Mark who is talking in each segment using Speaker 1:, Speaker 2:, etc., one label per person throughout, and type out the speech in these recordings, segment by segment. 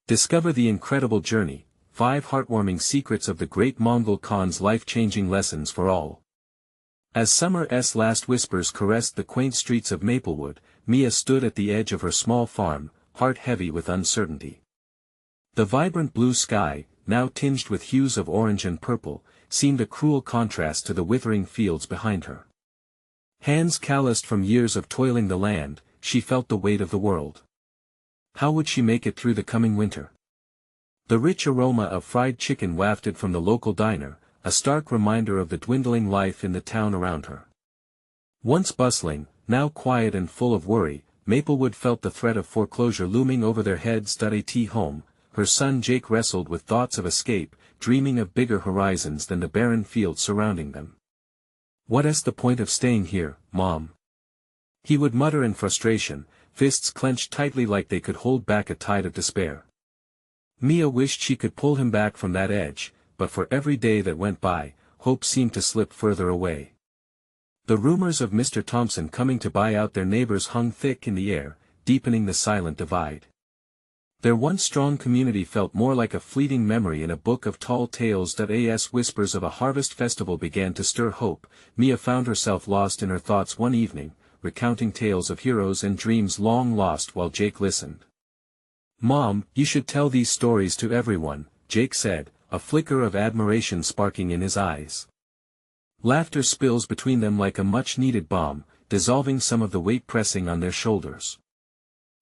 Speaker 1: Discover the incredible journey, 5 heartwarming secrets of the great Mongol Khan's life-changing lessons for all. As summer's last whispers caressed the quaint streets of Maplewood, Mia stood at the edge of her small farm, heart heavy with uncertainty. The vibrant blue sky, now tinged with hues of orange and purple, seemed a cruel contrast to the withering fields behind her. Hands calloused from years of toiling the land, she felt the weight of the world. How would she make it through the coming winter? The rich aroma of fried chicken wafted from the local diner, a stark reminder of the dwindling life in the town around her. Once bustling, now quiet and full of worry, Maplewood felt the threat of foreclosure looming over their heads. At home, her son Jake wrestled with thoughts of escape, dreaming of bigger horizons than the barren fields surrounding them. "What's the point of staying here, Mom?" he would mutter in frustration, fists clenched tightly like they could hold back a tide of despair. Mia wished she could pull him back from that edge, but for every day that went by, hope seemed to slip further away. The rumors of Mr. Thompson coming to buy out their neighbors hung thick in the air, deepening the silent divide. Their once strong community felt more like a fleeting memory in a book of tall tales. As whispers of a harvest festival began to stir hope, Mia found herself lost in her thoughts one evening, recounting tales of heroes and dreams long lost while Jake listened. "Mom, you should tell these stories to everyone," Jake said, a flicker of admiration sparking in his eyes. Laughter spills between them like a much-needed balm, dissolving some of the weight pressing on their shoulders.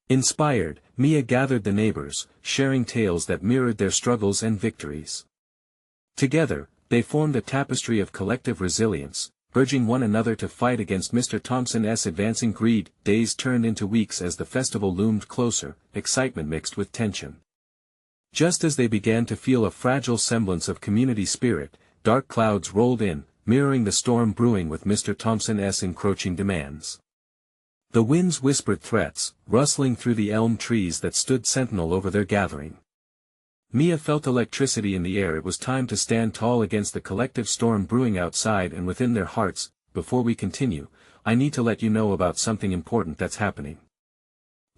Speaker 1: Inspired, Mia gathered the neighbors, sharing tales that mirrored their struggles and victories. Together, they formed a tapestry of collective resilience, urging one another to fight against Mr. Thompson's advancing greed. Days turned into weeks as the festival loomed closer, excitement mixed with tension. Just as they began to feel a fragile semblance of community spirit, dark clouds rolled in, mirroring the storm brewing with Mr. Thompson's encroaching demands. The winds whispered threats, rustling through the elm trees that stood sentinel over their gathering. Mia felt electricity in the air. It was time to stand tall against the collective storm brewing outside and within their hearts. "Before we continue, I need to let you know about something important that's happening.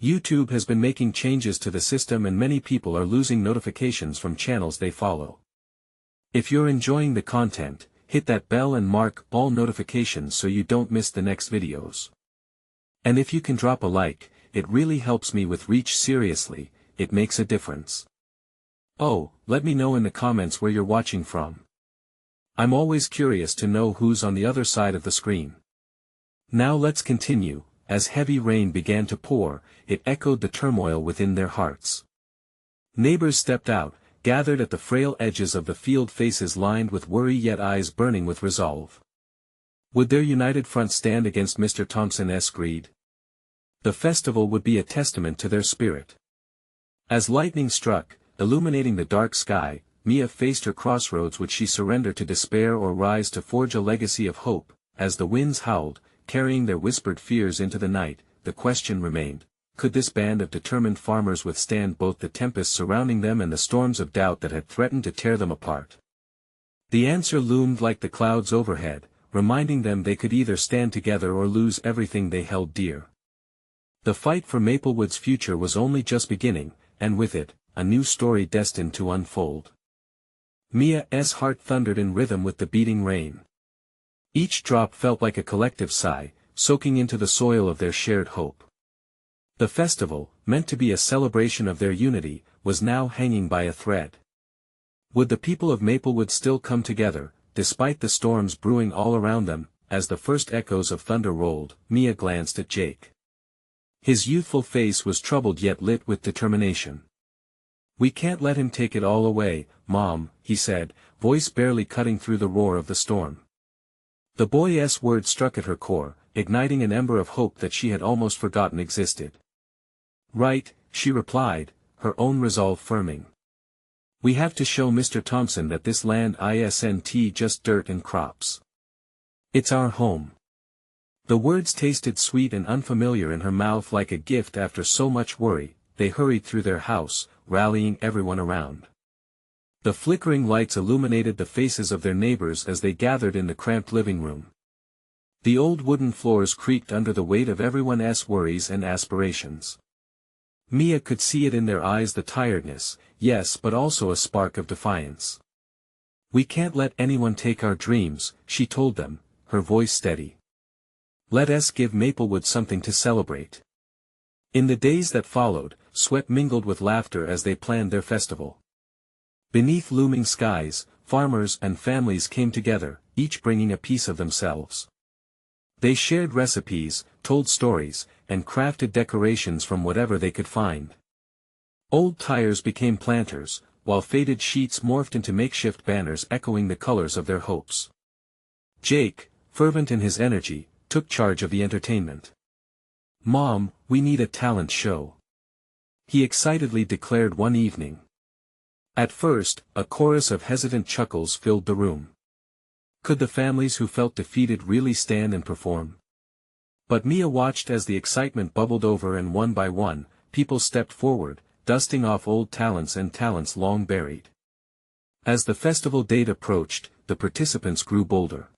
Speaker 1: YouTube has been making changes to the system and many people are losing notifications from channels they follow. If you're enjoying the content, hit that bell and mark all notifications so you don't miss the next videos. And if you can drop a like, it really helps me with reach. Seriously, it makes a difference. Oh, let me know in the comments where you're watching from. I'm always curious to know who's on the other side of the screen." Now let's continue. As heavy rain began to pour, it echoed the turmoil within their hearts. Neighbors stepped out, gathered at the frail edges of the field, faces lined with worry yet eyes burning with resolve. Would their united front stand against Mr. Thompson's greed? The festival would be a testament to their spirit. As lightning struck, illuminating the dark sky, Mia faced her crossroads. Would she surrender to despair or rise to forge a legacy of hope? As the winds howled, carrying their whispered fears into the night, the question remained, could this band of determined farmers withstand both the tempests surrounding them and the storms of doubt that had threatened to tear them apart? The answer loomed like the clouds overhead, reminding them they could either stand together or lose everything they held dear. The fight for Maplewood's future was only just beginning, and with it, a new story destined to unfold. Mia's heart thundered in rhythm with the beating rain. Each drop felt like a collective sigh, soaking into the soil of their shared hope. The festival, meant to be a celebration of their unity, was now hanging by a thread. Would the people of Maplewood still come together, despite the storms brewing all around them? As the first echoes of thunder rolled, Mia glanced at Jake. His youthful face was troubled yet lit with determination. "We can't let him take it all away, Mom," he said, voice barely cutting through the roar of the storm. The boy's words struck at her core, igniting an ember of hope that she had almost forgotten existed. "Right," she replied, her own resolve firming. "We have to show Mr. Thompson that this land isn't just dirt and crops. It's our home." The words tasted sweet and unfamiliar in her mouth like a gift after so much worry. They hurried through their house, rallying everyone around. The flickering lights illuminated the faces of their neighbors as they gathered in the cramped living room. The old wooden floors creaked under the weight of everyone's worries and aspirations. Mia could see it in their eyes, the tiredness, yes, but also a spark of defiance. "We can't let anyone take our dreams," she told them, her voice steady. "Let us give Maplewood something to celebrate." In the days that followed, sweat mingled with laughter as they planned their festival. Beneath looming skies, farmers and families came together, each bringing a piece of themselves. They shared recipes, told stories, and crafted decorations from whatever they could find. Old tires became planters, while faded sheets morphed into makeshift banners echoing the colors of their hopes. Jake, fervent in his energy, took charge of the entertainment. "Mom, we need a talent show," he excitedly declared one evening. At first, a chorus of hesitant chuckles filled the room. Could the families who felt defeated really stand and perform? But Mia watched as the excitement bubbled over, and one by one, people stepped forward, dusting off old talents and talents long buried. As the festival date approached, the participants grew bolder.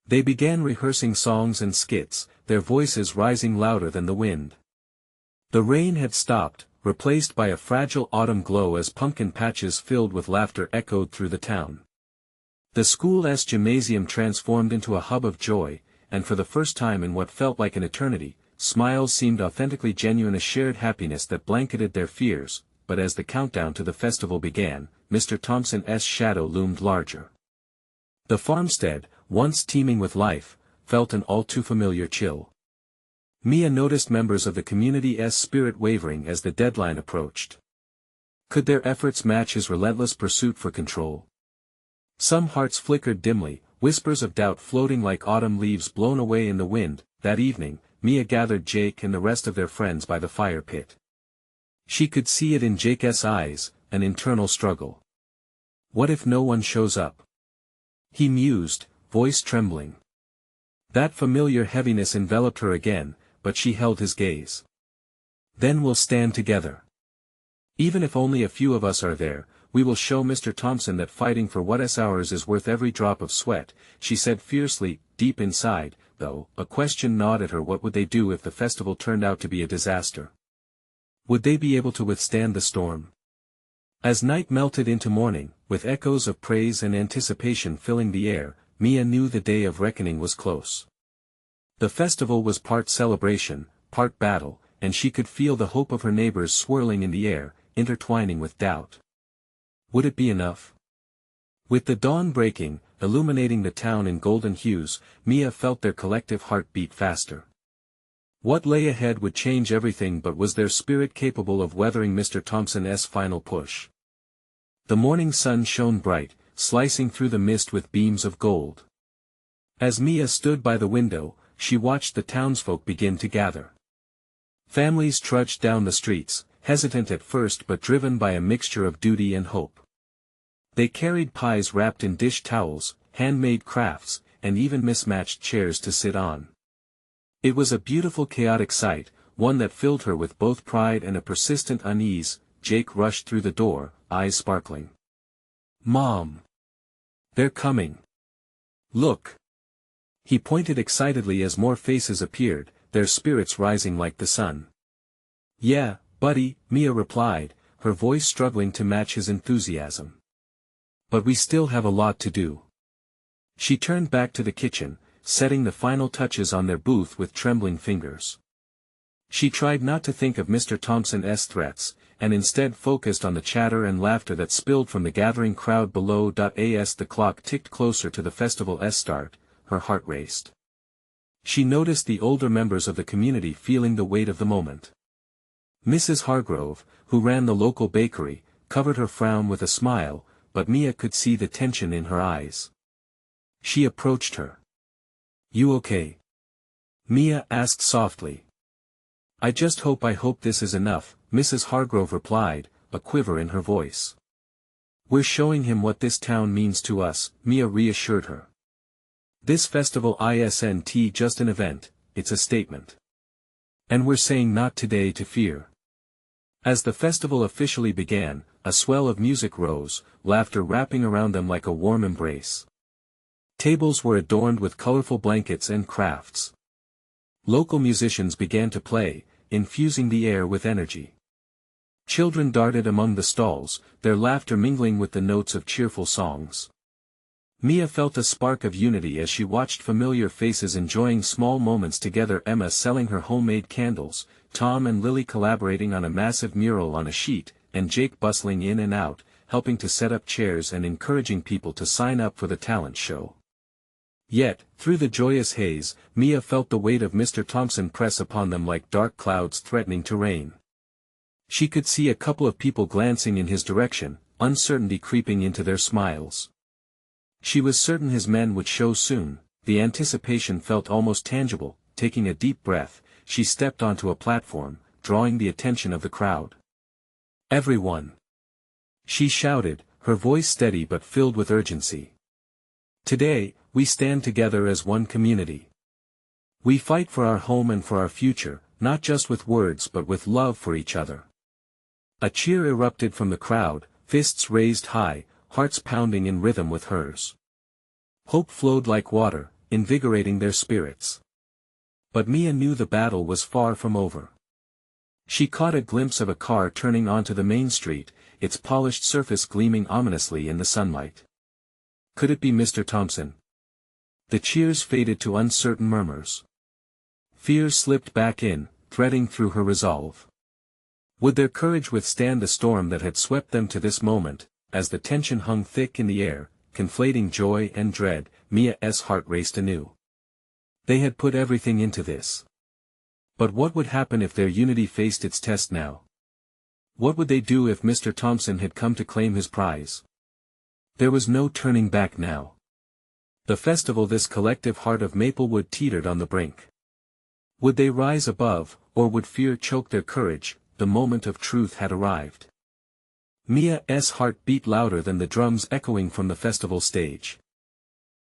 Speaker 1: They began rehearsing songs and skits, their voices rising louder than the wind. The rain had stopped, replaced by a fragile autumn glow as pumpkin patches filled with laughter echoed through the town. The school's gymnasium transformed into a hub of joy, and for the first time in what felt like an eternity, smiles seemed authentically genuine, a shared happiness that blanketed their fears. But as the countdown to the festival began, Mr. Thompson's shadow loomed larger. The farmstead, once teeming with life, felt an all-too-familiar chill. Mia noticed members of the community's spirit wavering as the deadline approached. Could their efforts match his relentless pursuit for control? Some hearts flickered dimly, whispers of doubt floating like autumn leaves blown away in the wind. That evening, Mia gathered Jake and the rest of their friends by the fire pit. She could see it in Jake's eyes, an internal struggle. "What if no one shows up?" he mused, voice trembling. That familiar heaviness enveloped her again, but she held his gaze. "Then we'll stand together. Even if only a few of us are there, we will show Mr. Thompson that fighting for what's ours is worth every drop of sweat," she said fiercely. Deep inside, though, a question gnawed at her: what would they do if the festival turned out to be a disaster? Would they be able to withstand the storm? As night melted into morning, with echoes of praise and anticipation filling the air, Mia knew the day of reckoning was close. The festival was part celebration, part battle, and she could feel the hope of her neighbors swirling in the air, intertwining with doubt. Would it be enough? With the dawn breaking, illuminating the town in golden hues, Mia felt their collective heart beat faster. What lay ahead would change everything, but was their spirit capable of weathering Mr. Thompson's final push? The morning sun shone bright, slicing through the mist with beams of gold. As Mia stood by the window, she watched the townsfolk begin to gather. Families trudged down the streets, hesitant at first but driven by a mixture of duty and hope. They carried pies wrapped in dish towels, handmade crafts, and even mismatched chairs to sit on. It was a beautiful chaotic sight, one that filled her with both pride and a persistent unease. Jake rushed through the door, eyes sparkling. "Mom! They're coming! Look!" He pointed excitedly as more faces appeared, their spirits rising like the sun. "Yeah, buddy," Mia replied, her voice struggling to match his enthusiasm. "But we still have a lot to do." She turned back to the kitchen, setting the final touches on their booth with trembling fingers. She tried not to think of Mr. Thompson's threats, and instead focused on the chatter and laughter that spilled from the gathering crowd below. As the clock ticked closer to the festival's start, her heart raced. She noticed the older members of the community feeling the weight of the moment. Mrs. Hargrove, who ran the local bakery, covered her frown with a smile, but Mia could see the tension in her eyes. She approached her. "You okay?" Mia asked softly. I hope this is enough," Mrs. Hargrove replied, a quiver in her voice. "We're showing him what this town means to us," Mia reassured her. "This festival isn't just an event, it's a statement. And we're saying not today to fear." As the festival officially began, a swell of music rose, laughter wrapping around them like a warm embrace. Tables were adorned with colorful blankets and crafts. Local musicians began to play, infusing the air with energy. Children darted among the stalls, their laughter mingling with the notes of cheerful songs. Mia felt a spark of unity as she watched familiar faces enjoying small moments together, Emma selling her homemade candles, Tom and Lily collaborating on a massive mural on a sheet, and Jake bustling in and out, helping to set up chairs and encouraging people to sign up for the talent show. Yet, through the joyous haze, Mia felt the weight of Mr. Thompson press upon them like dark clouds threatening to rain. She could see a couple of people glancing in his direction, uncertainty creeping into their smiles. She was certain his men would show soon. The anticipation felt almost tangible. Taking a deep breath, she stepped onto a platform, drawing the attention of the crowd. "Everyone!" she shouted, her voice steady but filled with urgency. "Today, we stand together as one community. We fight for our home and for our future, not just with words but with love for each other." A cheer erupted from the crowd, fists raised high, hearts pounding in rhythm with hers. Hope flowed like water, invigorating their spirits. But Mia knew the battle was far from over. She caught a glimpse of a car turning onto the main street, its polished surface gleaming ominously in the sunlight. Could it be Mr. Thompson? The cheers faded to uncertain murmurs. Fear slipped back in, threading through her resolve. Would their courage withstand the storm that had swept them to this moment? As the tension hung thick in the air, conflating joy and dread, Mia's heart raced anew. They had put everything into this. But what would happen if their unity faced its test now? What would they do if Mr. Thompson had come to claim his prize? There was no turning back now. The festival, this collective heart of Maplewood, teetered on the brink. Would they rise above, or would fear choke their courage? The moment of truth had arrived. Mia's heart beat louder than the drums echoing from the festival stage.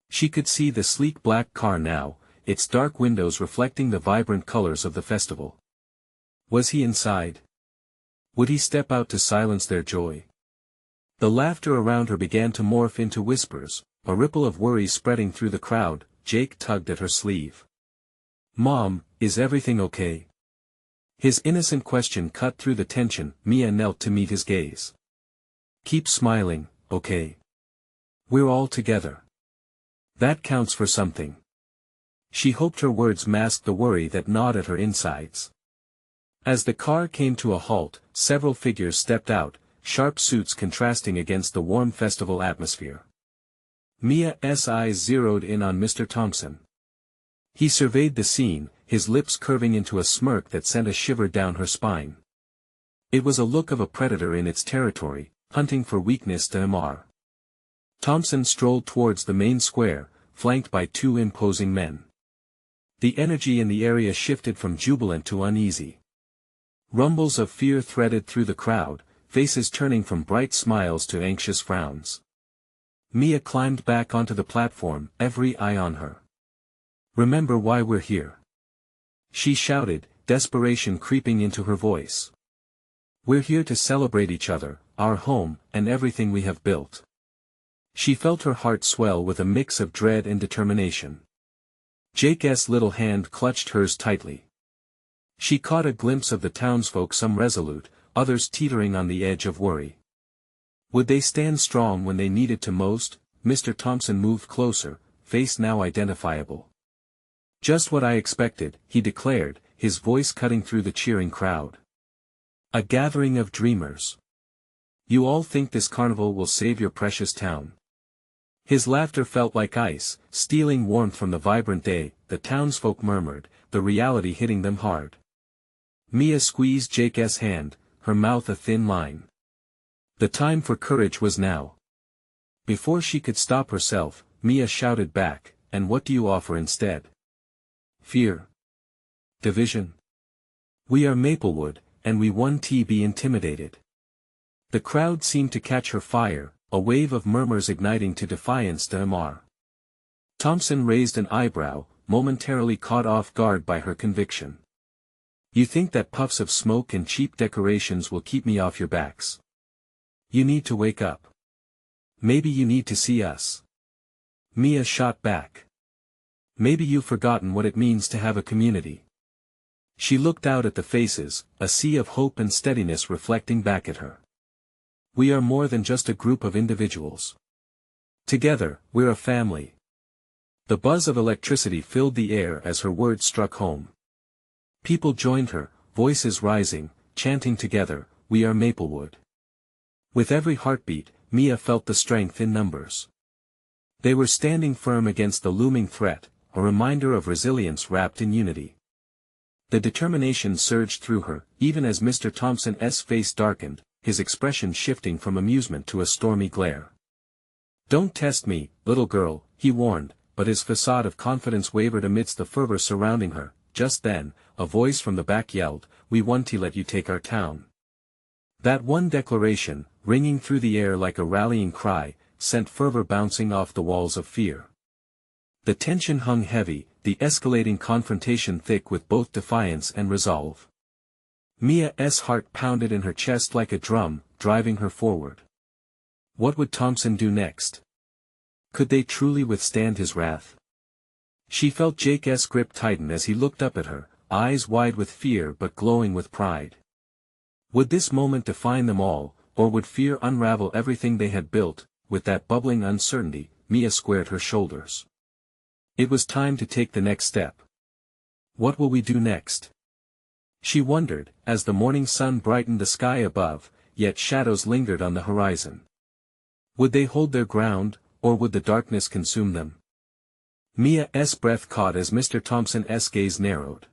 Speaker 1: She could see the sleek black car now, its dark windows reflecting the vibrant colors of the festival. Was he inside? Would he step out to silence their joy? The laughter around her began to morph into whispers, a ripple of worry spreading through the crowd. Jake tugged at her sleeve. "Mom, is everything okay?" His innocent question cut through the tension. Mia knelt to meet his gaze. "Keep smiling, okay? We're all together. That counts for something." She hoped her words masked the worry that gnawed at her insides. As the car came to a halt, several figures stepped out, sharp suits contrasting against the warm festival atmosphere. Mia's eyes zeroed in on Mr. Thompson. He surveyed the scene, his lips curving into a smirk that sent a shiver down her spine. It was a look of a predator in its territory, hunting for weakness to mar. Thompson strolled towards the main square, flanked by two imposing men. The energy in the area shifted from jubilant to uneasy. Rumbles of fear threaded through the crowd, faces turning from bright smiles to anxious frowns. Mia climbed back onto the platform, every eye on her. "Remember why we're here," she shouted, desperation creeping into her voice. "We're here to celebrate each other, our home, and everything we have built." She felt her heart swell with a mix of dread and determination. Jake's little hand clutched hers tightly. She caught a glimpse of the townsfolk, some resolute, others teetering on the edge of worry. Would they stand strong when they needed to most? Mr. Thompson moved closer, face now identifiable. "Just what I expected," he declared, his voice cutting through the cheering crowd. "A gathering of dreamers. You all think this carnival will save your precious town." His laughter felt like ice, stealing warmth from the vibrant day. The townsfolk murmured, the reality hitting them hard. Mia squeezed Jake's hand, her mouth a thin line. The time for courage was now. Before she could stop herself, Mia shouted back, "And what do you offer instead? Fear? Division? We are Maplewood, and we won't be intimidated." The crowd seemed to catch her fire, a wave of murmurs igniting to defiance to mar. Thompson raised an eyebrow, momentarily caught off guard by her conviction. "You think that puffs of smoke and cheap decorations will keep me off your backs? You need to wake up. Maybe you need to see us." Mia shot back. "Maybe you've forgotten what it means to have a community. She looked out at the faces, a sea of hope and steadiness reflecting back at her. We are more than just a group of individuals. Together, we're a family. The buzz of electricity filled the air as her words struck home. People joined her, voices rising, chanting together, "We are Maplewood." With every heartbeat, Mia felt the strength in numbers. They were standing firm against the looming threat, a reminder of resilience wrapped in unity. The determination surged through her, even as Mr. Thompson's face darkened, his expression shifting from amusement to a stormy glare. "Don't test me, little girl," he warned, but his facade of confidence wavered amidst the fervor surrounding her. Just then, a voice from the back yelled, "We want to let you take our town." That one declaration, ringing through the air like a rallying cry, sent fervor bouncing off the walls of fear. The tension hung heavy, the escalating confrontation thick with both defiance and resolve. Mia's heart pounded in her chest like a drum, driving her forward. What would Thompson do next? Could they truly withstand his wrath? She felt Jake's grip tighten as he looked up at her, eyes wide with fear but glowing with pride. Would this moment define them all, or would fear unravel everything they had built? With that bubbling uncertainty, Mia squared her shoulders. It was time to take the next step. What will we do next? She wondered, as the morning sun brightened the sky above, yet shadows lingered on the horizon. Would they hold their ground, or would the darkness consume them? Mia's breath caught as Mr. Thompson's gaze narrowed.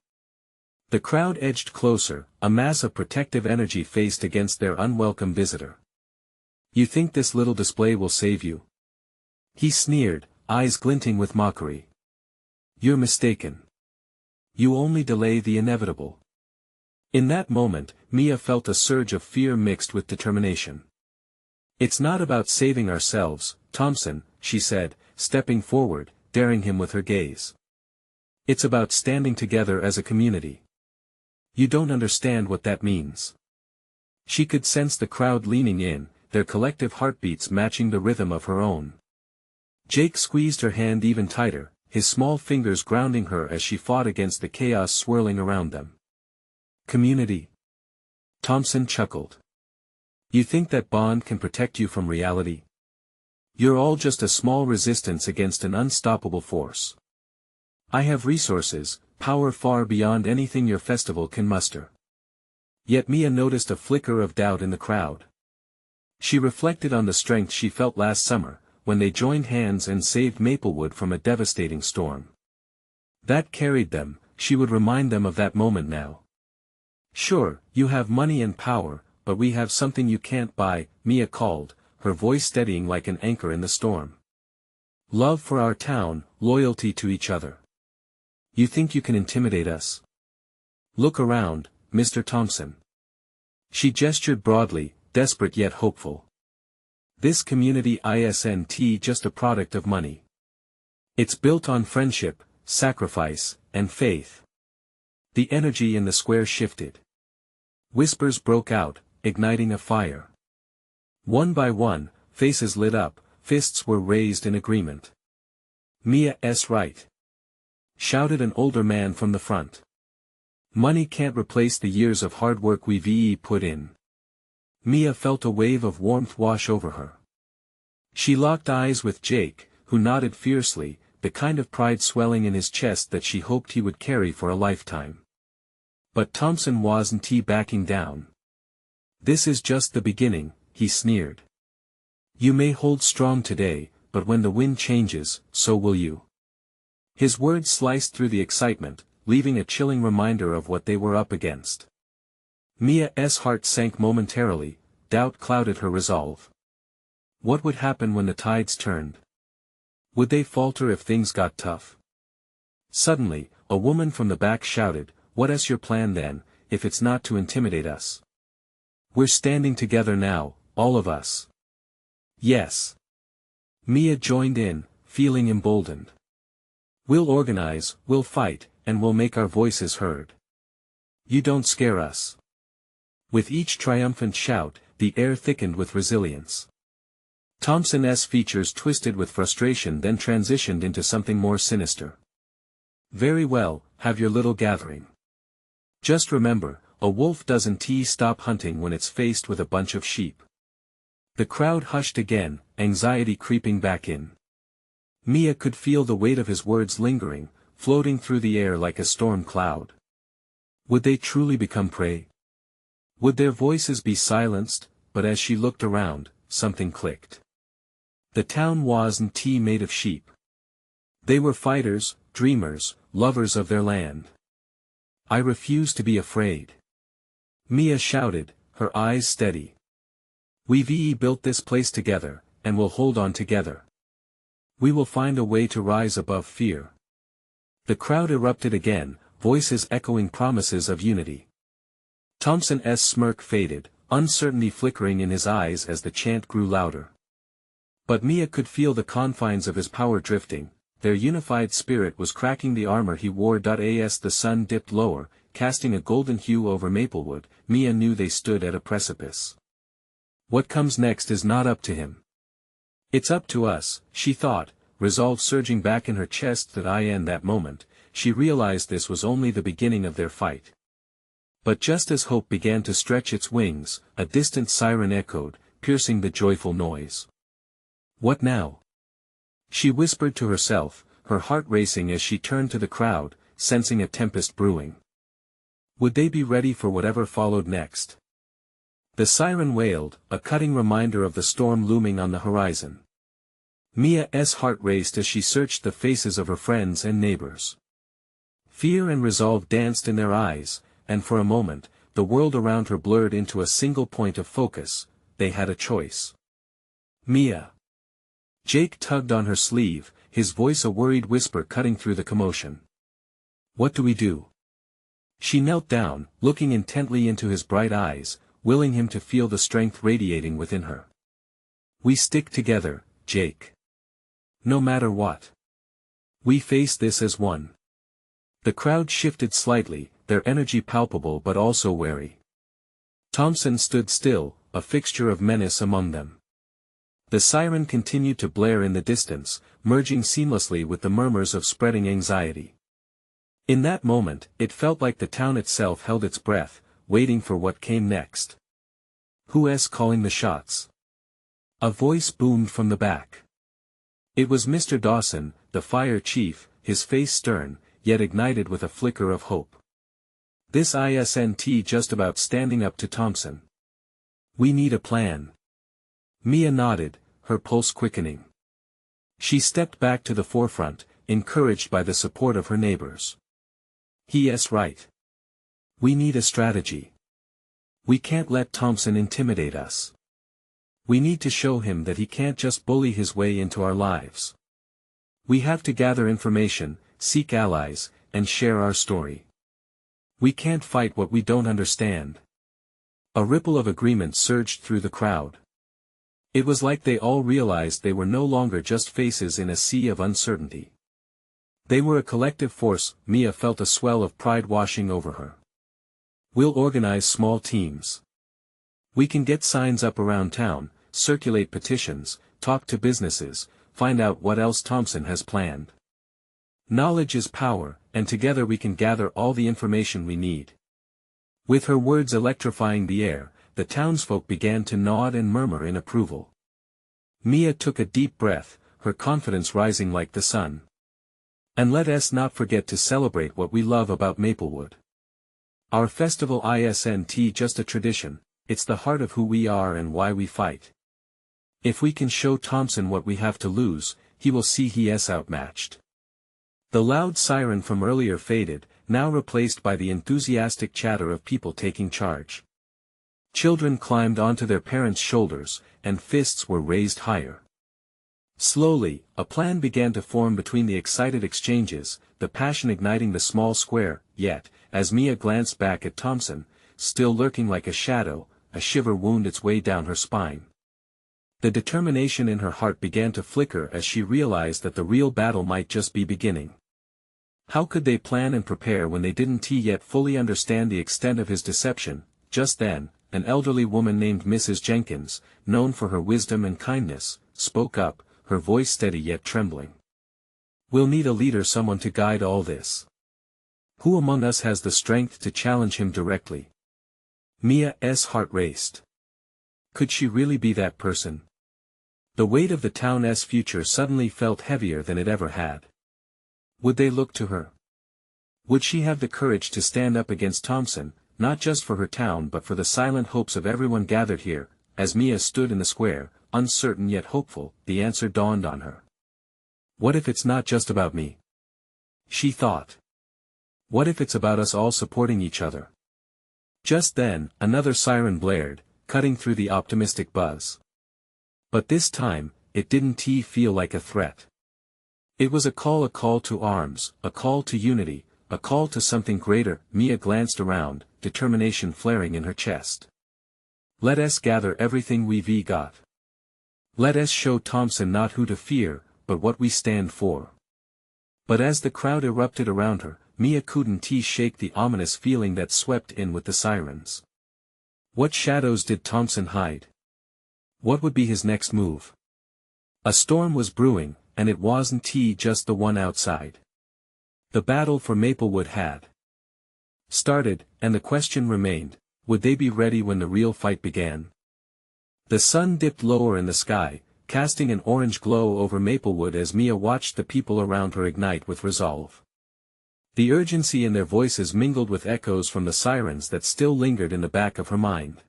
Speaker 1: The crowd edged closer, a mass of protective energy faced against their unwelcome visitor. "You think this little display will save you?" He sneered, eyes glinting with mockery. "You're mistaken. You only delay the inevitable." In that moment, Mia felt a surge of fear mixed with determination. "It's not about saving ourselves, Thompson," she said, stepping forward, daring him with her gaze. "It's about standing together as a community. You don't understand what that means." She could sense the crowd leaning in, their collective heartbeats matching the rhythm of her own. Jake squeezed her hand even tighter, his small fingers grounding her as she fought against the chaos swirling around them. "Community?" Thompson chuckled. "You think that bond can protect you from reality? You're all just a small resistance against an unstoppable force. I have resources, power far beyond anything your festival can muster." Yet Mia noticed a flicker of doubt in the crowd. She reflected on the strength she felt last summer, when they joined hands and saved Maplewood from a devastating storm. That carried them, she would remind them of that moment now. "Sure, you have money and power, but we have something you can't buy," Mia called, her voice steadying like an anchor in the storm. "Love for our town, loyalty to each other. You think you can intimidate us? Look around, Mr. Thompson." She gestured broadly, desperate yet hopeful. "This community isn't just a product of money. It's built on friendship, sacrifice, and faith." The energy in the square shifted. Whispers broke out, igniting a fire. One by one, faces lit up, fists were raised in agreement. "Mia's right," shouted an older man from the front. "Money can't replace the years of hard work we've put in." Mia felt a wave of warmth wash over her. She locked eyes with Jake, who nodded fiercely, the kind of pride swelling in his chest that she hoped he would carry for a lifetime. But Thompson wasn't backing down. "This is just the beginning," he sneered. "You may hold strong today, but when the wind changes, so will you." His words sliced through the excitement, leaving a chilling reminder of what they were up against. Mia's heart sank momentarily, doubt clouded her resolve. What would happen when the tides turned? Would they falter if things got tough? Suddenly, a woman from the back shouted, "What's your plan then, if it's not to intimidate us? We're standing together now, all of us." "Yes." Mia joined in, feeling emboldened. "We'll organize, we'll fight, and we'll make our voices heard. You don't scare us." With each triumphant shout, the air thickened with resilience. Thompson's features twisted with frustration then transitioned into something more sinister. "Very well, have your little gathering. Just remember, a wolf doesn't stop hunting when it's faced with a bunch of sheep. The crowd hushed again, anxiety creeping back in. Mia could feel the weight of his words lingering, floating through the air like a storm cloud. Would they truly become prey? Would their voices be silenced? But as she looked around, something clicked. The town wasn't made of sheep. They were fighters, dreamers, lovers of their land. I refuse to be afraid. Mia shouted, her eyes steady. We've built this place together, and we'll hold on together. We will find a way to rise above fear. The crowd erupted again, voices echoing promises of unity. Thompson's smirk faded, uncertainty flickering in his eyes as the chant grew louder. But Mia could feel the confines of his power drifting. Their unified spirit was cracking the armor he wore. As the sun dipped lower, casting a golden hue over Maplewood, Mia knew they stood at a precipice. What comes next is not up to him. It's up to us, she thought, resolve surging back in her chest. In that moment, she realized this was only the beginning of their fight. But just as hope began to stretch its wings, a distant siren echoed, piercing the joyful noise. What now? She whispered to herself, her heart racing as she turned to the crowd, sensing a tempest brewing. Would they be ready for whatever followed next? The siren wailed, a cutting reminder of the storm looming on the horizon. Mia's heart raced as she searched the faces of her friends and neighbors. Fear and resolve danced in their eyes, and for a moment, the world around her blurred into a single point of focus. They had a choice. Mia. Jake tugged on her sleeve, his voice a worried whisper cutting through the commotion. What do we do? She knelt down, looking intently into his bright eyes, willing him to feel the strength radiating within her. We stick together, Jake. No matter what. We face this as one. The crowd shifted slightly, their energy palpable but also wary. Thompson stood still, a fixture of menace among them. The siren continued to blare in the distance, merging seamlessly with the murmurs of spreading anxiety. In that moment, it felt like the town itself held its breath, waiting for what came next. Who's calling the shots? A voice boomed from the back. It was Mr. Dawson, the fire chief, his face stern, yet ignited with a flicker of hope. This isn't just about standing up to Thompson. We need a plan. Mia nodded, her pulse quickening. She stepped back to the forefront, encouraged by the support of her neighbors. He's right. We need a strategy. We can't let Thompson intimidate us. We need to show him that he can't just bully his way into our lives. We have to gather information, seek allies, and share our story. We can't fight what we don't understand. A ripple of agreement surged through the crowd. It was like they all realized they were no longer just faces in a sea of uncertainty. They were a collective force. Mia felt a swell of pride washing over her. We'll organize small teams. We can get signs up around town, circulate petitions, talk to businesses, find out what else Thompson has planned. Knowledge is power, and together we can gather all the information we need. With her words electrifying the air, the townsfolk began to nod and murmur in approval. Mia took a deep breath, her confidence rising like the sun. And let us not forget to celebrate what we love about Maplewood. Our festival isn't just a tradition, it's the heart of who we are and why we fight. If we can show Thompson what we have to lose, he will see he's outmatched. The loud siren from earlier faded, now replaced by the enthusiastic chatter of people taking charge. Children climbed onto their parents' shoulders, and fists were raised higher. Slowly, a plan began to form between the excited exchanges, the passion igniting the small square. Yet, as Mia glanced back at Thompson, still lurking like a shadow, a shiver wound its way down her spine. The determination in her heart began to flicker as she realized that the real battle might just be beginning. How could they plan and prepare when they didn't yet fully understand the extent of his deception? Just then, an elderly woman named Mrs. Jenkins, known for her wisdom and kindness, spoke up, her voice steady yet trembling. We'll need a leader, someone to guide all this. Who among us has the strength to challenge him directly? Mia's heart raced. Could she really be that person? The weight of the town's future suddenly felt heavier than it ever had. Would they look to her? Would she have the courage to stand up against Thompson, not just for her town but for the silent hopes of everyone gathered here? As Mia stood in the square, uncertain yet hopeful, the answer dawned on her. What if it's not just about me? She thought. What if it's about us all supporting each other? Just then, another siren blared, cutting through the optimistic buzz. But this time, it didn't feel like a threat. It was a call to arms, a call to unity, a call to something greater. Mia glanced around, determination flaring in her chest. Let us gather everything we've got. Let us show Thompson not who to fear, but what we stand for. But as the crowd erupted around her, Mia couldn't shake the ominous feeling that swept in with the sirens. What shadows did Thompson hide? What would be his next move? A storm was brewing, and it wasn't just the one outside. The battle for Maplewood had started, and the question remained, would they be ready when the real fight began? The sun dipped lower in the sky, casting an orange glow over Maplewood as Mia watched the people around her ignite with resolve. The urgency in their voices mingled with echoes from the sirens that still lingered in the back of her mind.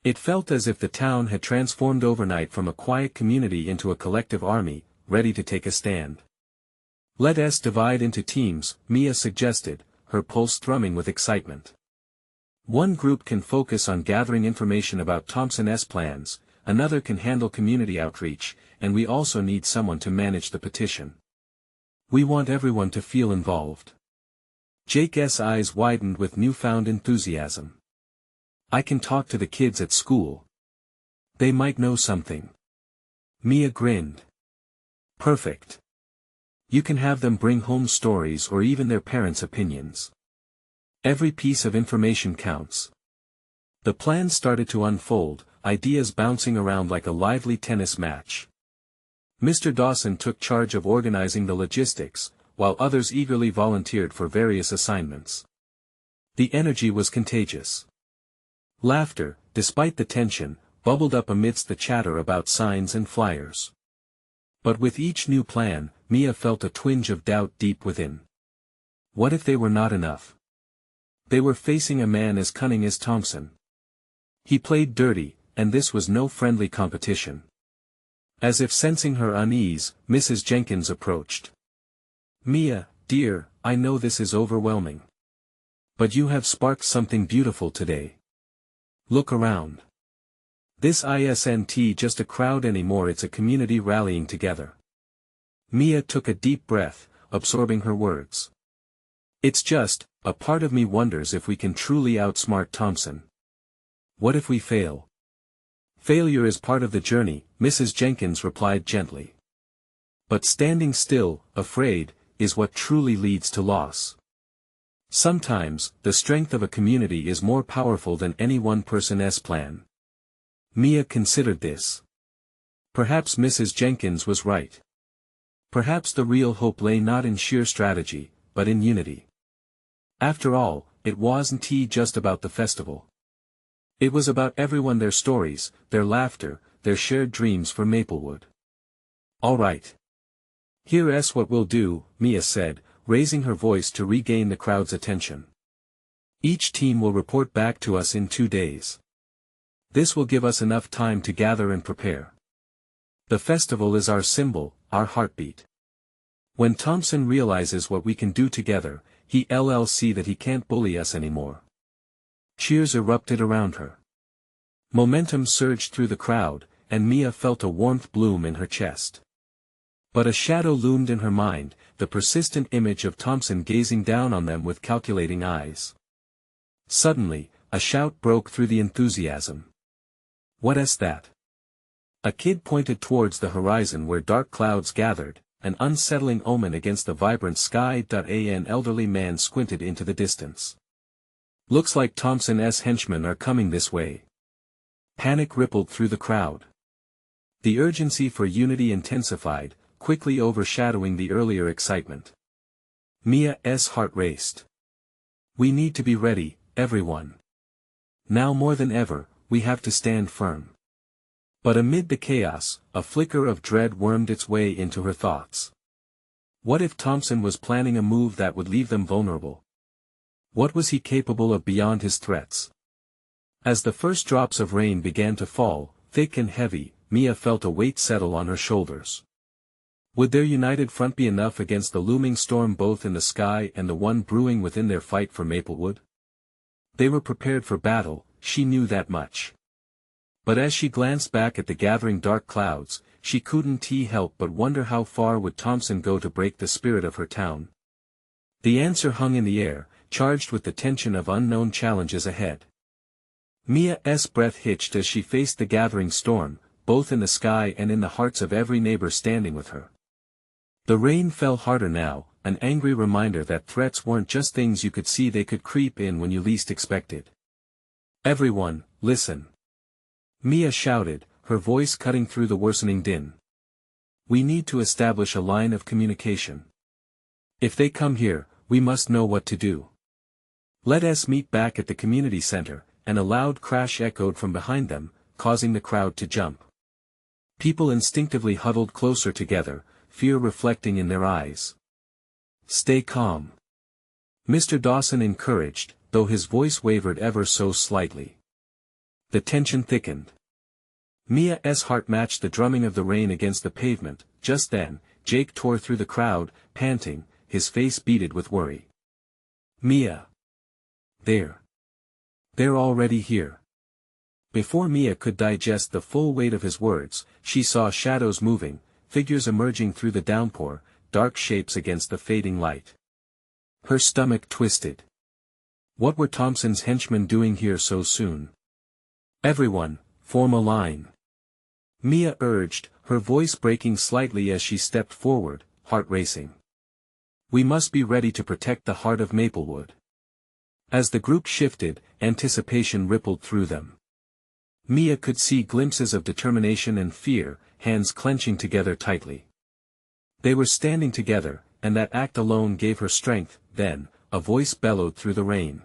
Speaker 1: It felt as if the town had transformed overnight from a quiet community into a collective army, ready to take a stand. Let us divide into teams, Mia suggested, her pulse thrumming with excitement. One group can focus on gathering information about Thompson's plans, another can handle community outreach, and we also need someone to manage the petition. We want everyone to feel involved. Jake's eyes widened with newfound enthusiasm. I can talk to the kids at school. They might know something. Mia grinned. Perfect. You can have them bring home stories or even their parents' opinions. Every piece of information counts. The plan started to unfold, ideas bouncing around like a lively tennis match. Mr. Dawson took charge of organizing the logistics, while others eagerly volunteered for various assignments. The energy was contagious. Laughter, despite the tension, bubbled up amidst the chatter about signs and flyers. But with each new plan, Mia felt a twinge of doubt deep within. What if they were not enough? They were facing a man as cunning as Thompson. He played dirty, and this was no friendly competition. As if sensing her unease, Mrs. Jenkins approached. Mia, dear, I know this is overwhelming. But you have sparked something beautiful today. Look around. This isn't just a crowd anymore, it's a community rallying together. Mia took a deep breath, absorbing her words. It's just, a part of me wonders if we can truly outsmart Thompson. What if we fail? Failure is part of the journey, Mrs. Jenkins replied gently. But standing still, afraid, is what truly leads to loss. Sometimes, the strength of a community is more powerful than any one person's plan. Mia considered this. Perhaps Mrs. Jenkins was right. Perhaps the real hope lay not in sheer strategy, but in unity. After all, it wasn't just about the festival. It was about everyone, their stories, their laughter, their shared dreams for Maplewood. All right. Here's what we'll do, Mia said, raising her voice to regain the crowd's attention. Each team will report back to us in 2 days. This will give us enough time to gather and prepare. The festival is our symbol, our heartbeat. When Thompson realizes what we can do together, he'll see that he can't bully us anymore. Cheers erupted around her. Momentum surged through the crowd, and Mia felt a warmth bloom in her chest. But a shadow loomed in her mind, the persistent image of Thompson gazing down on them with calculating eyes. Suddenly, a shout broke through the enthusiasm. What's that? A kid pointed towards the horizon where dark clouds gathered, an unsettling omen against the vibrant sky. An elderly man squinted into the distance. Looks like Thompson's henchmen are coming this way. Panic rippled through the crowd. The urgency for unity intensified, quickly overshadowing the earlier excitement. Mia's heart raced. We need to be ready, everyone. Now more than ever, we have to stand firm. But amid the chaos, a flicker of dread wormed its way into her thoughts. What if Thompson was planning a move that would leave them vulnerable? What was he capable of beyond his threats? As the first drops of rain began to fall, thick and heavy, Mia felt a weight settle on her shoulders. Would their united front be enough against the looming storm both in the sky and the one brewing within their fight for Maplewood? They were prepared for battle, she knew that much. But as she glanced back at the gathering dark clouds, she couldn't help but wonder how far would Thompson go to break the spirit of her town. The answer hung in the air, charged with the tension of unknown challenges ahead. Mia's breath hitched as she faced the gathering storm, both in the sky and in the hearts of every neighbor standing with her. The rain fell harder now, an angry reminder that threats weren't just things you could see, they could creep in when you least expected. Everyone, listen. Mia shouted, her voice cutting through the worsening din. We need to establish a line of communication. If they come here, we must know what to do. Let us meet back at the community center, and a loud crash echoed from behind them, causing the crowd to jump. People instinctively huddled closer together, fear reflecting in their eyes. Stay calm. Mr. Dawson encouraged, though his voice wavered ever so slightly. The tension thickened. Mia's heart matched the drumming of the rain against the pavement. Just then, Jake tore through the crowd, panting, his face beaded with worry. Mia. They're already here. Before Mia could digest the full weight of his words, she saw shadows moving, figures emerging through the downpour, dark shapes against the fading light. Her stomach twisted. What were Thompson's henchmen doing here so soon? Everyone, form a line. Mia urged, her voice breaking slightly as she stepped forward, heart racing. We must be ready to protect the heart of Maplewood. As the group shifted, anticipation rippled through them. Mia could see glimpses of determination and fear, hands clenching together tightly. They were standing together, and that act alone gave her strength. Then, a voice bellowed through the rain.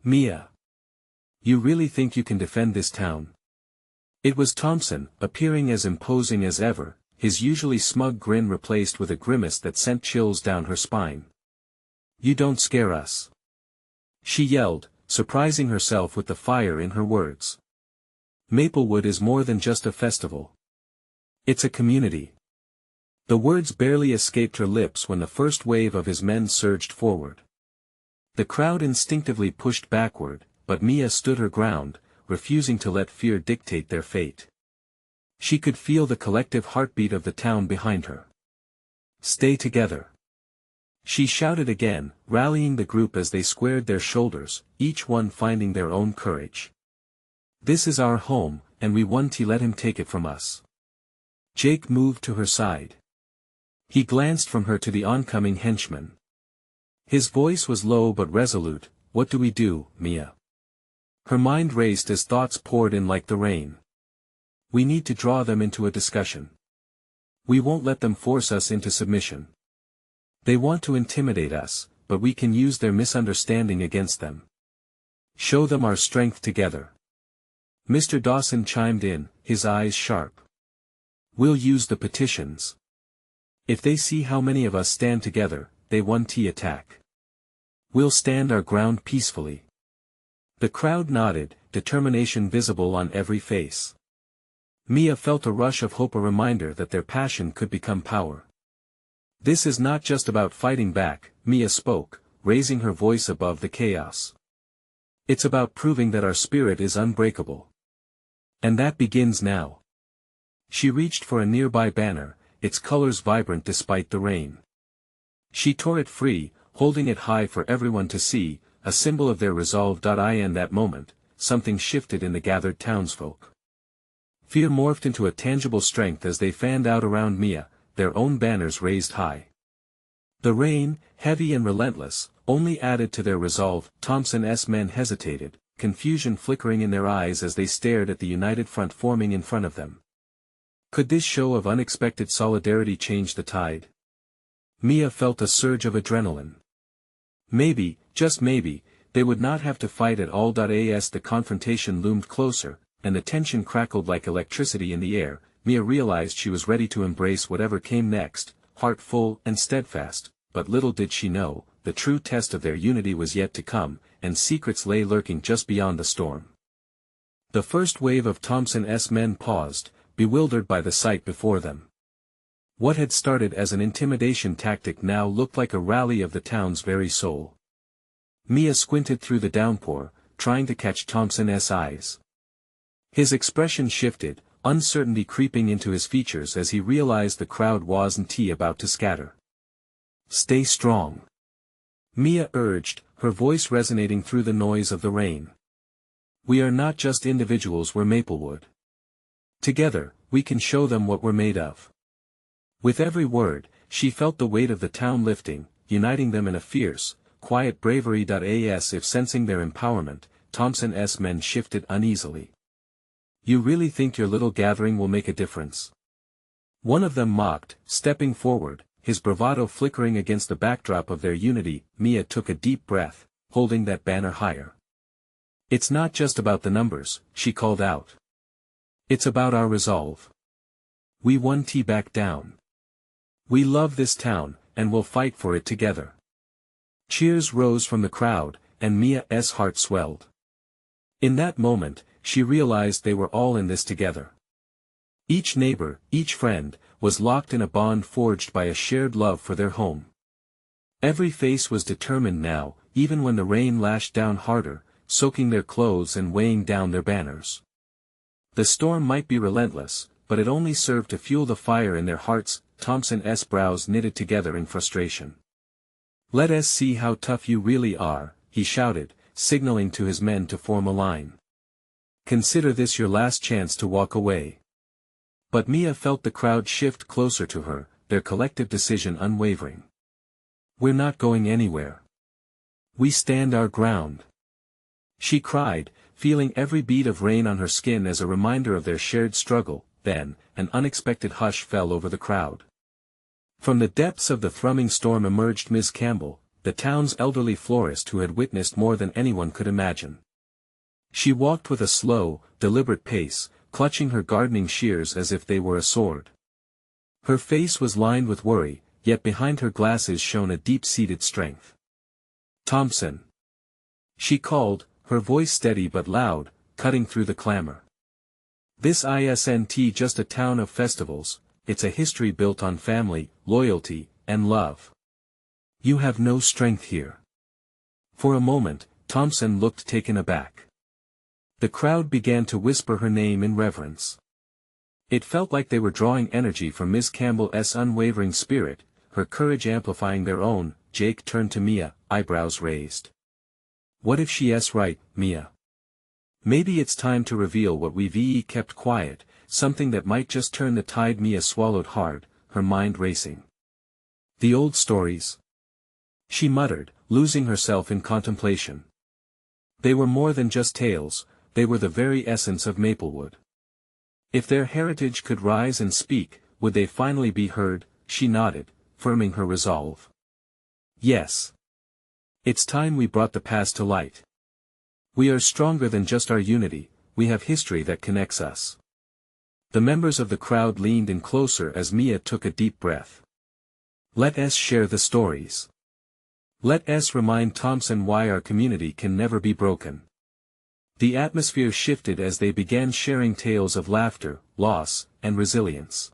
Speaker 1: Mia. You really think you can defend this town? It was Thompson, appearing as imposing as ever, his usually smug grin replaced with a grimace that sent chills down her spine. You don't scare us. She yelled, surprising herself with the fire in her words. Maplewood is more than just a festival. It's a community. The words barely escaped her lips when the first wave of his men surged forward. The crowd instinctively pushed backward, but Mia stood her ground, refusing to let fear dictate their fate. She could feel the collective heartbeat of the town behind her. Stay together. She shouted again, rallying the group as they squared their shoulders, each one finding their own courage. This is our home, and we won't let him take it from us. Jake moved to her side. He glanced from her to the oncoming henchman. His voice was low but resolute. What do we do, Mia? Her mind raced as thoughts poured in like the rain. We need to draw them into a discussion. We won't let them force us into submission. They want to intimidate us, but we can use their misunderstanding against them. Show them our strength together. Mr. Dawson chimed in, his eyes sharp. We'll use the petitions. If they see how many of us stand together, they won't attack. We'll stand our ground peacefully. The crowd nodded, determination visible on every face. Mia felt a rush of hope, a reminder that their passion could become power. This is not just about fighting back, Mia spoke, raising her voice above the chaos. It's about proving that our spirit is unbreakable. And that begins now. She reached for a nearby banner, its colors vibrant despite the rain. She tore it free, holding it high for everyone to see, a symbol of their resolve. In that moment, something shifted in the gathered townsfolk. Fear morphed into a tangible strength as they fanned out around Mia, their own banners raised high. The rain, heavy and relentless, only added to their resolve. Thompson's men hesitated, confusion flickering in their eyes as they stared at the united front forming in front of them. Could this show of unexpected solidarity change the tide? Mia felt a surge of adrenaline. Maybe, just maybe, they would not have to fight at all. As the confrontation loomed closer, and the tension crackled like electricity in the air, Mia realized she was ready to embrace whatever came next, heart full and steadfast, but little did she know, the true test of their unity was yet to come, and secrets lay lurking just beyond the storm. The first wave of Thompson's men paused, bewildered by the sight before them. What had started as an intimidation tactic now looked like a rally of the town's very soul. Mia squinted through the downpour, trying to catch Thompson's eyes. His expression shifted, uncertainty creeping into his features as he realized the crowd wasn't about to scatter. "Stay strong," Mia urged, her voice resonating through the noise of the rain. "We are not just individuals, we're Maplewood. Together, we can show them what we're made of." With every word, she felt the weight of the town lifting, uniting them in a fierce, quiet bravery. As if sensing their empowerment, Thompson's men shifted uneasily. "You really think your little gathering will make a difference?" one of them mocked, stepping forward, his bravado flickering against the backdrop of their unity. Mia took a deep breath, holding that banner higher. "It's not just about the numbers," she called out. "It's about our resolve. We won't back down. We love this town, and we'll fight for it together." Cheers rose from the crowd, and Mia's heart swelled. In that moment, she realized they were all in this together. Each neighbor, each friend, was locked in a bond forged by a shared love for their home. Every face was determined now, even when the rain lashed down harder, soaking their clothes and weighing down their banners. The storm might be relentless, but it only served to fuel the fire in their hearts. Thompson's brows knitted together in frustration. "Let us see how tough you really are," he shouted, signaling to his men to form a line. "Consider this your last chance to walk away." But Mia felt the crowd shift closer to her, their collective decision unwavering. "We're not going anywhere. We stand our ground," she cried, feeling every bead of rain on her skin as a reminder of their shared struggle. Then, an unexpected hush fell over the crowd. From the depths of the thrumming storm emerged Miss Campbell, the town's elderly florist who had witnessed more than anyone could imagine. She walked with a slow, deliberate pace, clutching her gardening shears as if they were a sword. Her face was lined with worry, yet behind her glasses shone a deep-seated strength. "Thompson," she called, her voice steady but loud, cutting through the clamor. "This isn't just a town of festivals, it's a history built on family, loyalty, and love. You have no strength here." For a moment, Thompson looked taken aback. The crowd began to whisper her name in reverence. It felt like they were drawing energy from Miss Campbell's unwavering spirit, her courage amplifying their own. Jake turned to Mia, eyebrows raised. "What if she's right, Mia? Maybe it's time to reveal what we've kept quiet, something that might just turn the tide." Mia swallowed hard, her mind racing. "The old stories," she muttered, losing herself in contemplation. They were more than just tales, they were the very essence of Maplewood. If their heritage could rise and speak, would they finally be heard? She nodded, firming her resolve. "Yes. It's time we brought the past to light. We are stronger than just our unity, we have history that connects us." The members of the crowd leaned in closer as Mia took a deep breath. "Let us share the stories. Let us remind Thompson why our community can never be broken." The atmosphere shifted as they began sharing tales of laughter, loss, and resilience.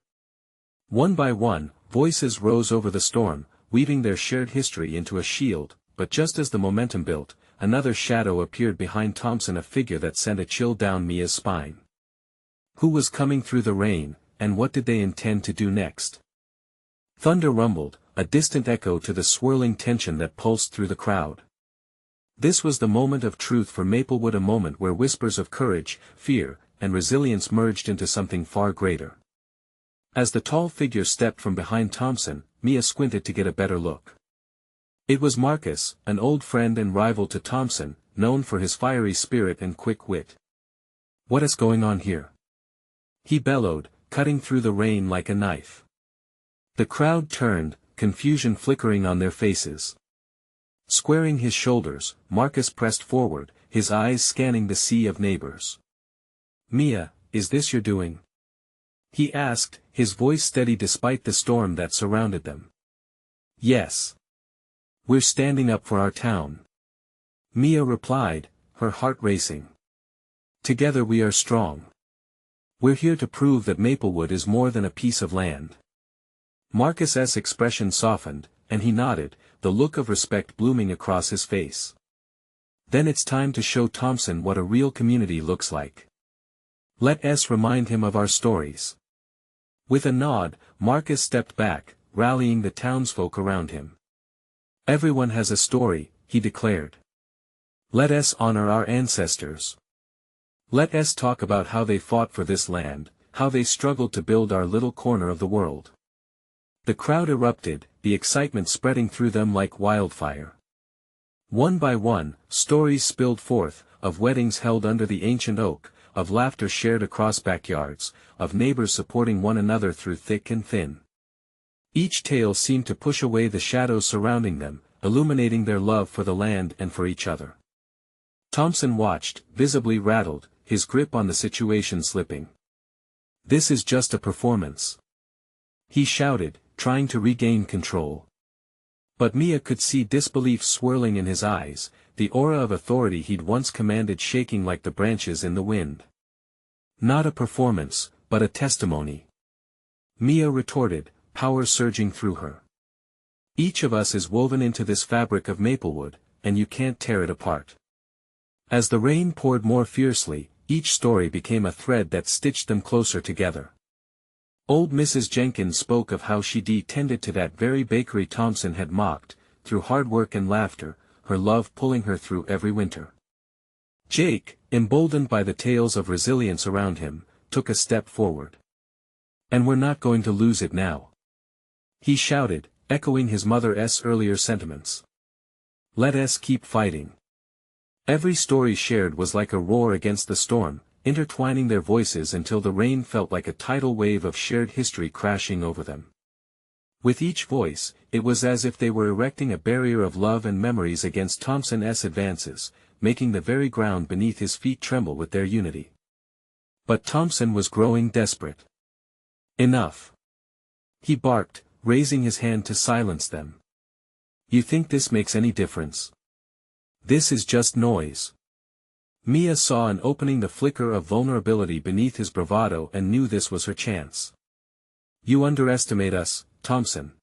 Speaker 1: One by one, voices rose over the storm, weaving their shared history into a shield, but just as the momentum built, another shadow appeared behind Thompson, a figure that sent a chill down Mia's spine. Who was coming through the rain, and what did they intend to do next? Thunder rumbled, a distant echo to the swirling tension that pulsed through the crowd. This was the moment of truth for Maplewood, a moment where whispers of courage, fear, and resilience merged into something far greater. As the tall figure stepped from behind Thompson, Mia squinted to get a better look. It was Marcus, an old friend and rival to Thompson, known for his fiery spirit and quick wit. "What is going on here?" he bellowed, cutting through the rain like a knife. The crowd turned, confusion flickering on their faces. Squaring his shoulders, Marcus pressed forward, his eyes scanning the sea of neighbors. "Mia, is this your doing?" he asked, his voice steady despite the storm that surrounded them. "Yes. We're standing up for our town," Mia replied, her heart racing. "Together we are strong. We're here to prove that Maplewood is more than a piece of land." Marcus's expression softened, and he nodded, the look of respect blooming across his face. "Then it's time to show Thompson what a real community looks like. Let us remind him of our stories." With a nod, Marcus stepped back, rallying the townsfolk around him. "Everyone has a story," he declared. "Let us honor our ancestors. Let us talk about how they fought for this land, how they struggled to build our little corner of the world." The crowd erupted, the excitement spreading through them like wildfire. One by one, stories spilled forth, of weddings held under the ancient oak, of laughter shared across backyards, of neighbors supporting one another through thick and thin. Each tale seemed to push away the shadows surrounding them, illuminating their love for the land and for each other. Thompson watched, visibly rattled, his grip on the situation slipping. "This is just a performance," he shouted, trying to regain control. But Mia could see disbelief swirling in his eyes, the aura of authority he'd once commanded shaking like the branches in the wind. "Not a performance, but a testimony," Mia retorted, power surging through her. "Each of us is woven into this fabric of Maplewood, and you can't tear it apart." As the rain poured more fiercely, each story became a thread that stitched them closer together. Old Mrs. Jenkins spoke of how she tended to that very bakery Thompson had mocked, through hard work and laughter, her love pulling her through every winter. Jake, emboldened by the tales of resilience around him, took a step forward. "And we're not going to lose it now," he shouted, echoing his mother's earlier sentiments. "Let us keep fighting." Every story shared was like a roar against the storm, intertwining their voices until the rain felt like a tidal wave of shared history crashing over them. With each voice, it was as if they were erecting a barrier of love and memories against Thompson's advances, making the very ground beneath his feet tremble with their unity. But Thompson was growing desperate. "Enough!" he barked, raising his hand to silence them. "You think this makes any difference? This is just noise." Mia saw an opening, the flicker of vulnerability beneath his bravado, and knew this was her chance. "You underestimate us, Thompson.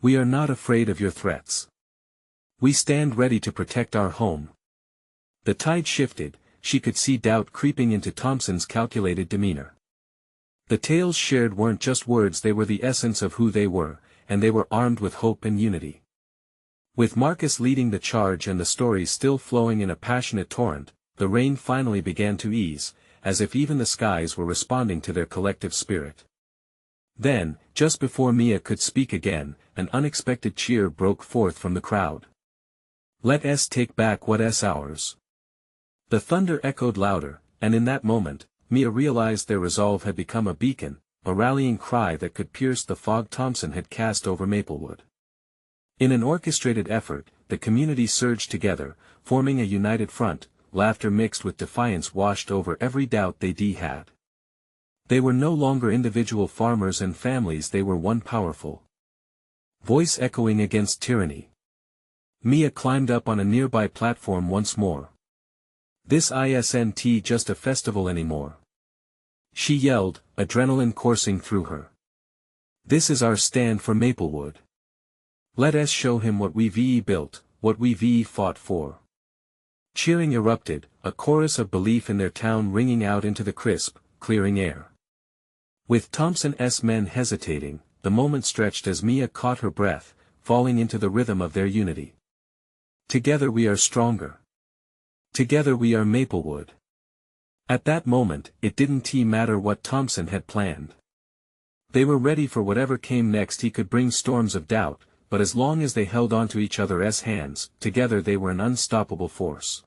Speaker 1: We are not afraid of your threats. We stand ready to protect our home." The tide shifted, she could see doubt creeping into Thompson's calculated demeanor. The tales shared weren't just words, they were the essence of who they were, and they were armed with hope and unity. With Marcus leading the charge and the stories still flowing in a passionate torrent, the rain finally began to ease, as if even the skies were responding to their collective spirit. Then, just before Mia could speak again, an unexpected cheer broke forth from the crowd. "Let us take back what's ours." The thunder echoed louder, and in that moment, Mia realized their resolve had become a beacon, a rallying cry that could pierce the fog Thompson had cast over Maplewood. In an orchestrated effort, the community surged together, forming a united front. Laughter mixed with defiance washed over every doubt they had. They were no longer individual farmers and families, they were one powerful voice echoing against tyranny. Mia climbed up on a nearby platform once more. "This isn't just a festival anymore," she yelled, adrenaline coursing through her. "This is our stand for Maplewood. Let us show him what we've built, what we've fought for." Cheering erupted, a chorus of belief in their town ringing out into the crisp, clearing air. With Thompson's men hesitating, the moment stretched as Mia caught her breath, falling into the rhythm of their unity. "Together we are stronger. Together we are Maplewood." At that moment, it didn't matter what Thompson had planned. They were ready for whatever came next. He could bring storms of doubt, but as long as they held on to each other's hands, together they were an unstoppable force.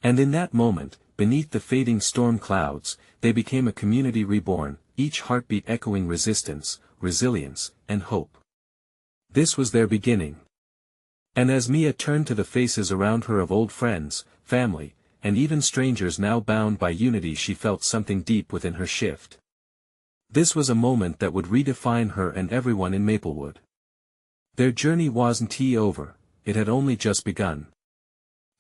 Speaker 1: And in that moment, beneath the fading storm clouds, they became a community reborn, each heartbeat echoing resistance, resilience, and hope. This was their beginning. And as Mia turned to the faces around her of old friends, family, and even strangers now bound by unity, she felt something deep within her shift. This was a moment that would redefine her and everyone in Maplewood. Their journey wasn't over, it had only just begun.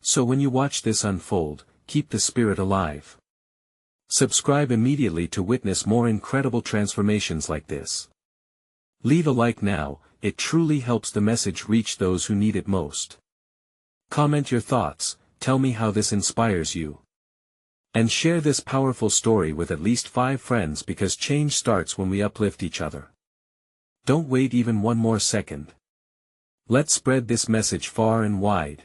Speaker 1: So when you watch this unfold, keep the spirit alive. Subscribe immediately to witness more incredible transformations like this. Leave a like now, it truly helps the message reach those who need it most. Comment your thoughts, tell me how this inspires you. And share this powerful story with at least 5 friends, because change starts when we uplift each other. Don't wait even one more second. Let's spread this message far and wide.